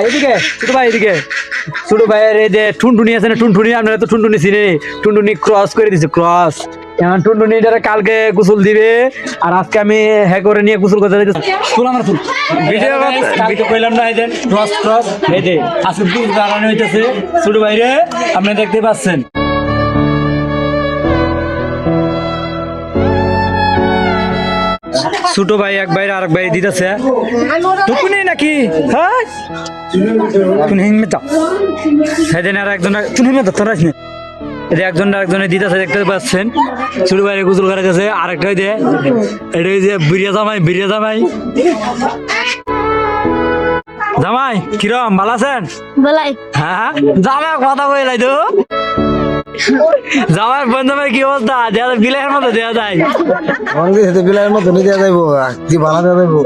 এদিকে ছোট ভাই এদিকে ছোট ভাইয়ের এই যে টুনটুনি আছে না টুনটুনি আপনারা তো টুনটুনি চিনে টুনটুনি ক্রস করে দিছে ক্রস এখন টুনটুনি কালকে গোসল দিবে আর আজকে আমি হ্যাঁ করে নিয়ে গোসল করতে যাইতেছি চুল আমার চুল ভিডিও কালকে কইলাম না এই যে ক্রস ক্রস এই যে আজকে চুল দাঁড়ানো হইতেছে ছোট ভাইরে আপনি দেখতে পাচ্ছেন ছোট ভাই এক ভাই আর এক ভাই দিতেছে টুকুনি নাকি হ্যাঁ তুমি হিংমে যাও হ্যাঁ আর একজন তুমি হিংমে ধরতে রাখি এটা একজন আরেকজনে দিতেছে দেখতে পাচ্ছেন ছোট ভাইয়ের গোসল করা গেছে আরেকটাই দিয়ে এটা যে বিরিয়া জামাই জামাই কিরম ভালো আছেন বলাই হ্যাঁ জামাই কথা বলাই তো জামাই বন্ধমের কি অবস্থা দেওয়া বিলাইয়ের মতো দেওয়া যায় বিলাইয়ের মতো নিয়ে দেওয়া যাইবো কি ভালো দেওয়া যাইবো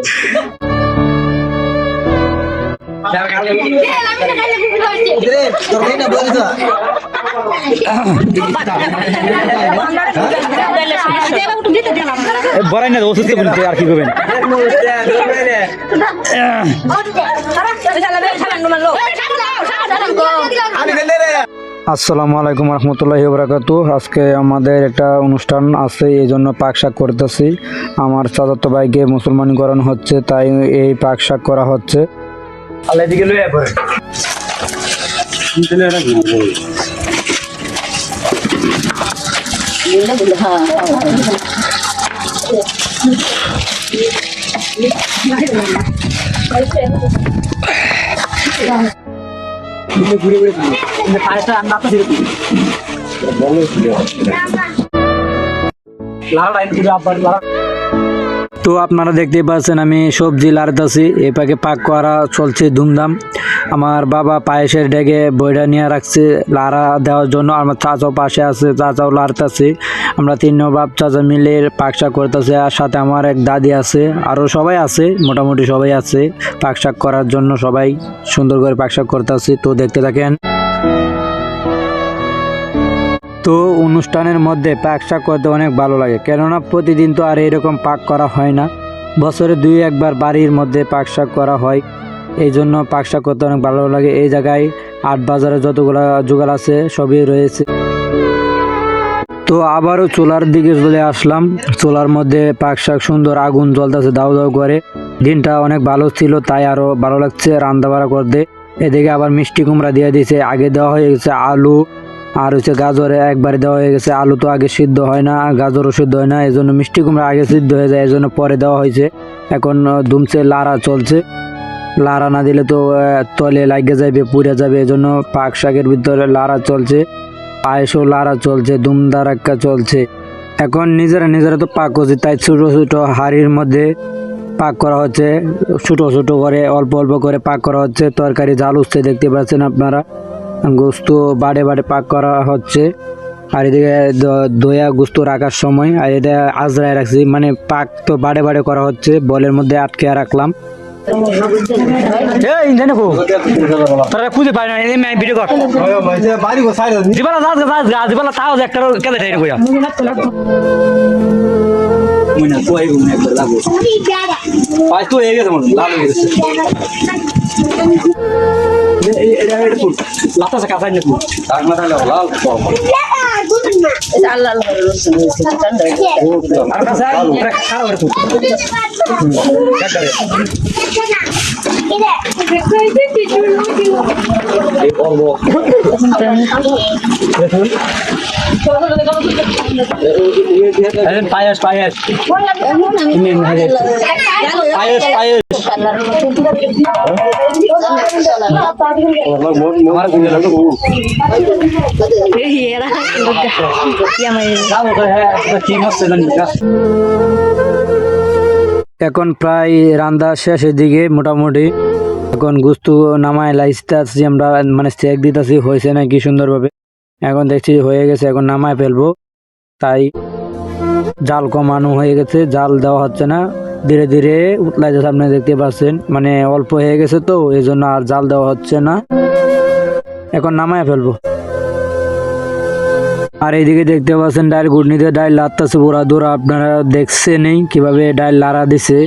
বড়াই না ওষুধ বলতে আর কি করবেন আসসালামু আলাইকুম রহমতুল্লাহি বারাকাতু আজকে আমাদের একটা অনুষ্ঠান আছে এই জন্য পাক শাক করতেছি আমার চাচাতো ভাইকে মুসলমানীকরণ হচ্ছে তাই এই পাক শাক করা হচ্ছে আল্লাহ দিকে লইয়া পড়ে তো আপনারা দেখতে পাচ্ছেন আমি সবজি লাড়তেছি এই পাকে পাক করা চলছে ধুমধাম আমার বাবা পায়েসের ডেগে বইটা নিয়ে রাখছে লাড়া দেওয়ার জন্য আমার চাচাও পাশে আছে চাচাও লাড়তেছে আমরা তিন বাপ চাচা মিলে পাক শাক করতেছে আর সাথে আমার এক দাদি আছে আরও সবাই আছে মোটামুটি সবাই আছে পাক শাক করার জন্য সবাই সুন্দর করে পাক শাক করতেছি তো দেখতে থাকেন তো অনুষ্ঠানের মধ্যে পাক শাক করতে অনেক ভালো লাগে কেননা প্রতিদিন তো আর এরকম পাক করা হয় না বছরে 2-1 বার বাড়ির মধ্যে পাক শাক করা হয় এই জন্য পাক শাক করতে অনেক ভালো লাগে এই জায়গায় আট বাজারে যতগুলা জোগাড় আছে সবই রয়েছে তো আবারও চুলার দিকে চলে আসলাম চুলার মধ্যে পাক শাক সুন্দর আগুন জ্বলতেছে দাউ দাউ করে দিনটা অনেক ভালো ছিল তাই আরো ভালো লাগছে রান্না বাড়া করতে এদিকে আবার মিষ্টি কুমড়া দিয়ে দিয়েছে আগে দেওয়া হয়ে গেছে আলু আর হচ্ছে গাজরে একবারে দেওয়া হয়ে গেছে আলু তো আগে সিদ্ধ হয় না গাজরও সিদ্ধ হয় না এই জন্য মিষ্টি কুমড়া আগে সিদ্ধ হয়ে যায় এই জন্য পরে দেওয়া হয়েছে এখন ধুমছে লাড়া চলছে লাড়া না দিলে তো তলে লাগিয়ে যাবে পুড়ে যাবে এই জন্য পাক শাকের ভিতরে লাড়া চলছে পায়েসও লাড়া চলছে দুমদারাক্কা চলছে এখন নিজেরা তো পাক করছে তাই ছোট ছোট হাঁড়ির মধ্যে পাক করা হচ্ছে ছোট ছোট করে অল্প অল্প করে পাক করা হচ্ছে তরকারি ঝাল উঠছে দেখতে পাচ্ছেন আপনারা গোস্ত বাড়ে পাক করা হচ্ছে আর এদিকে দয়া গোস্ত রাখার সময় আর এটা আজরায় রাখছি মানে পাক তো বাড়ে করা হচ্ছে বলের মধ্যে আটকে রাখলাম খুঁজে পাই না ভিডিও কর তাও একটা তো হয়ে গেছে লাল হয়ে গেছে লাতাছে কাঁচাই না লাল পায়েস পায়েস পায়েস পায়েস এখন প্রায় রান্না শেষের দিকে মোটামুটি এখন গোস্ত নামায় লাইস্তাছি আমরা মানে চেক দিতেছি হয়েছে নাকি সুন্দরভাবে এখন দেখছি হয়ে গেছে এখন নামায় ফেলবো তাই জাল কমানো হয়ে গেছে জাল দেওয়া হচ্ছে না ধীরে ধীরে উতলাই যাচ্ছে আপনি দেখতে পাচ্ছেন মানে অল্প হয়ে গেছে তো এই জন্য আর জাল দেওয়া হচ্ছে না এখন নামায় ফেলবো আর এইদিকে দেখতে পাচ্ছেন ডাইল ঘুটনিতে ডাইল লাড়তেছে পুরা দূরা, আপনারা দেখছেনই কিভাবে ডাইল লাড়া দিছে।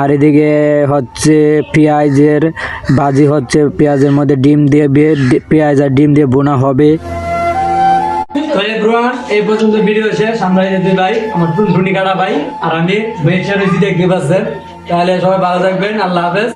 আর এদিকে হচ্ছে পেঁয়াজের ভাজি হচ্ছে, পেঁয়াজের মধ্যে ডিম দিয়ে পেঁয়াজ আর ডিম দিয়ে বোনা হবে। তো এভরিওয়ান, এই পর্যন্ত ভিডিও শেষ। আমরা এই যে ভাই আমার টুনটুনি কাটা ভাই আর আমি বেশি দেখতে পাচ্ছেন। তাহলে সবাই ভালো থাকবেন, আল্লাহ হাফেজ।